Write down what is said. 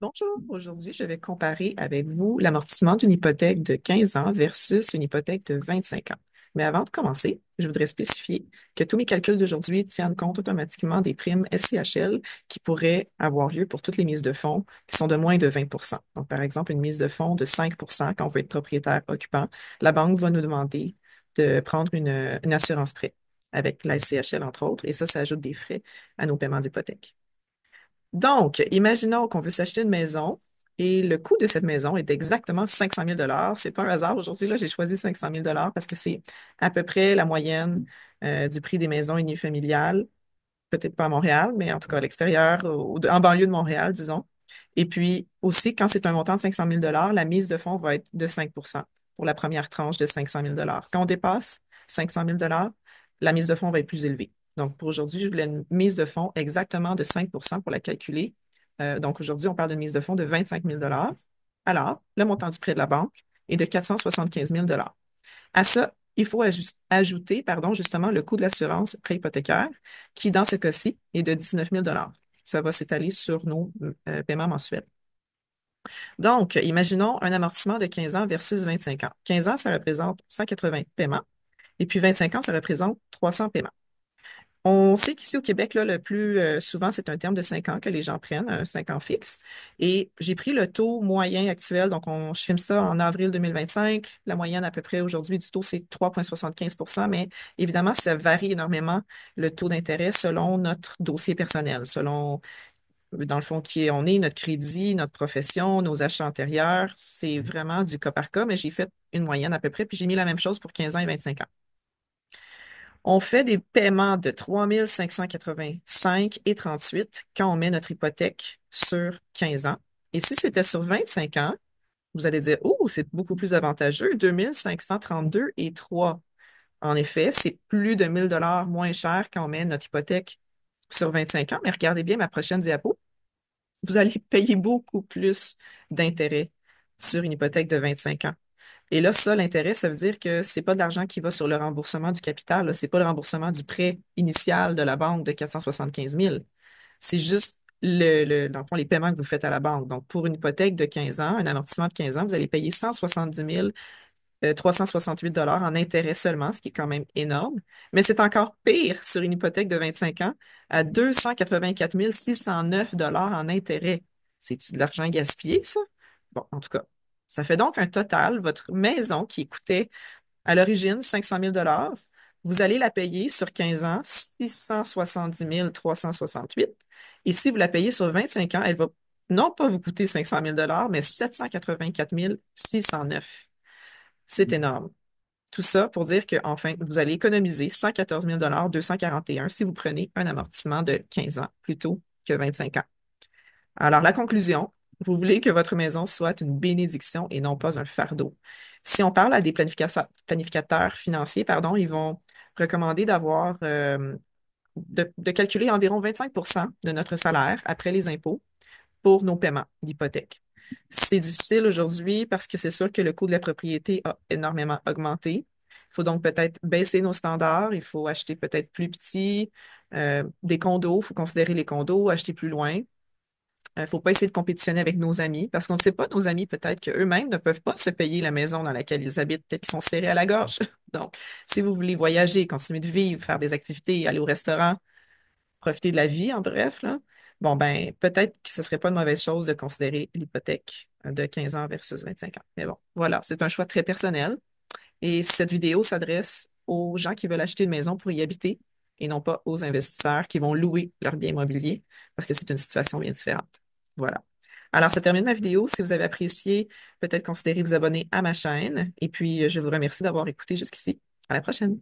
Bonjour, aujourd'hui, je vais comparer avec vous l'amortissement d'une hypothèque de 15 ans versus une hypothèque de 25 ans. Mais avant de commencer, je voudrais spécifier que tous mes calculs d'aujourd'hui tiennent compte automatiquement des primes SCHL qui pourraient avoir lieu pour toutes les mises de fonds qui sont de moins de 20. Donc, par exemple, une mise de fonds de 5 quand on veut être propriétaire occupant, la banque va nous demander de prendre une assurance prêt avec la SCHL, entre autres, et ça ajoute des frais à nos paiements d'hypothèque. Donc, imaginons qu'on veut s'acheter une maison et le coût de cette maison est exactement 500 000 dollars. C'est pas un hasard. Aujourd'hui, là, j'ai choisi 500 000 dollars parce que c'est à peu près la moyenne du prix des maisons unifamiliales. Peut-être pas à Montréal, mais en tout cas à l'extérieur, en banlieue de Montréal, disons. Et puis aussi, quand c'est un montant de 500 000 dollars, la mise de fonds va être de 5 pour la première tranche de 500 000 dollars. Quand on dépasse 500 000 dollars, la mise de fonds va être plus élevée. Donc, pour aujourd'hui, je voulais une mise de fonds exactement de 5 pour la calculer. Donc, aujourd'hui, on parle d'une mise de fonds de 25 000 dollars. Alors, le montant du prêt de la banque est de 475 000 dollars. À ça, il faut ajouter, pardon, justement, le coût de l'assurance prêt hypothécaire, qui, dans ce cas-ci, est de 19 000 dollars. Ça va s'étaler sur nos paiements mensuels. Donc, imaginons un amortissement de 15 ans versus 25 ans. 15 ans, ça représente 180 paiements, et puis 25 ans, ça représente 300 paiements. On sait qu'ici au Québec, là, le plus souvent, c'est un terme de 5 ans que les gens prennent, un 5 ans fixe. Et j'ai pris le taux moyen actuel, donc je filme ça en avril 2025. La moyenne à peu près aujourd'hui du taux, c'est 3,75 mais évidemment, ça varie énormément le taux d'intérêt selon notre dossier personnel, selon, dans le fond, qui on est, notre crédit, notre profession, nos achats antérieurs. C'est vraiment du cas par cas, mais j'ai fait une moyenne à peu près, puis j'ai mis la même chose pour 15 ans et 25 ans. On fait des paiements de 3 585 et 38 quand on met notre hypothèque sur 15 ans. Et si c'était sur 25 ans, vous allez dire, oh, c'est beaucoup plus avantageux, 2 532 et 3. En effet, c'est plus de 1 000 dollars moins cher quand on met notre hypothèque sur 25 ans. Mais regardez bien ma prochaine diapo. Vous allez payer beaucoup plus d'intérêt sur une hypothèque de 25 ans. Et là, ça, l'intérêt, ça veut dire que c'est pas de l'argent qui va sur le remboursement du capital, là. C'est pas le remboursement du prêt initial de la banque de 475 000. C'est juste dans le fond, les paiements que vous faites à la banque. Donc, pour une hypothèque de 15 ans, un amortissement de 15 ans, vous allez payer 170 368 dollars en intérêt seulement, ce qui est quand même énorme. Mais c'est encore pire sur une hypothèque de 25 ans à 284 609 dollars en intérêt. C'est-tu de l'argent gaspillé, ça? Bon, en tout cas, ça fait donc un total, votre maison qui coûtait à l'origine 500 000 dollars, vous allez la payer sur 15 ans 670 368. Et si vous la payez sur 25 ans, elle va non pas vous coûter 500 000 dollars, mais 784 609. C'est énorme. Tout ça pour dire que, enfin, vous allez économiser 114 000 241 si vous prenez un amortissement de 15 ans plutôt que 25 ans. Alors, la conclusion, vous voulez que votre maison soit une bénédiction et non pas un fardeau. Si on parle à des planificateurs financiers, pardon, ils vont recommander de calculer environ 25 de notre salaire après les impôts pour nos paiements d'hypothèque. C'est difficile aujourd'hui parce que c'est sûr que le coût de la propriété a énormément augmenté. Il faut donc peut-être baisser nos standards, il faut acheter peut-être plus petit, des condos, il faut considérer les condos, acheter plus loin. Il ne faut pas essayer de compétitionner avec nos amis parce qu'on ne sait pas, nos amis, peut-être qu'eux-mêmes ne peuvent pas se payer la maison dans laquelle ils habitent, peut-être qu'ils sont serrés à la gorge. Donc, si vous voulez voyager, continuer de vivre, faire des activités, aller au restaurant, profiter de la vie, en bref, là, bon, ben, peut-être que ce serait pas une mauvaise chose de considérer l'hypothèque de 15 ans versus 25 ans. Mais bon, voilà, c'est un choix très personnel. Et cette vidéo s'adresse aux gens qui veulent acheter une maison pour y habiter et non pas aux investisseurs qui vont louer leur bien immobilier parce que c'est une situation bien différente. Voilà. Alors, ça termine ma vidéo. Si vous avez apprécié, peut-être considérez vous abonner à ma chaîne. Et puis, je vous remercie d'avoir écouté jusqu'ici. À la prochaine.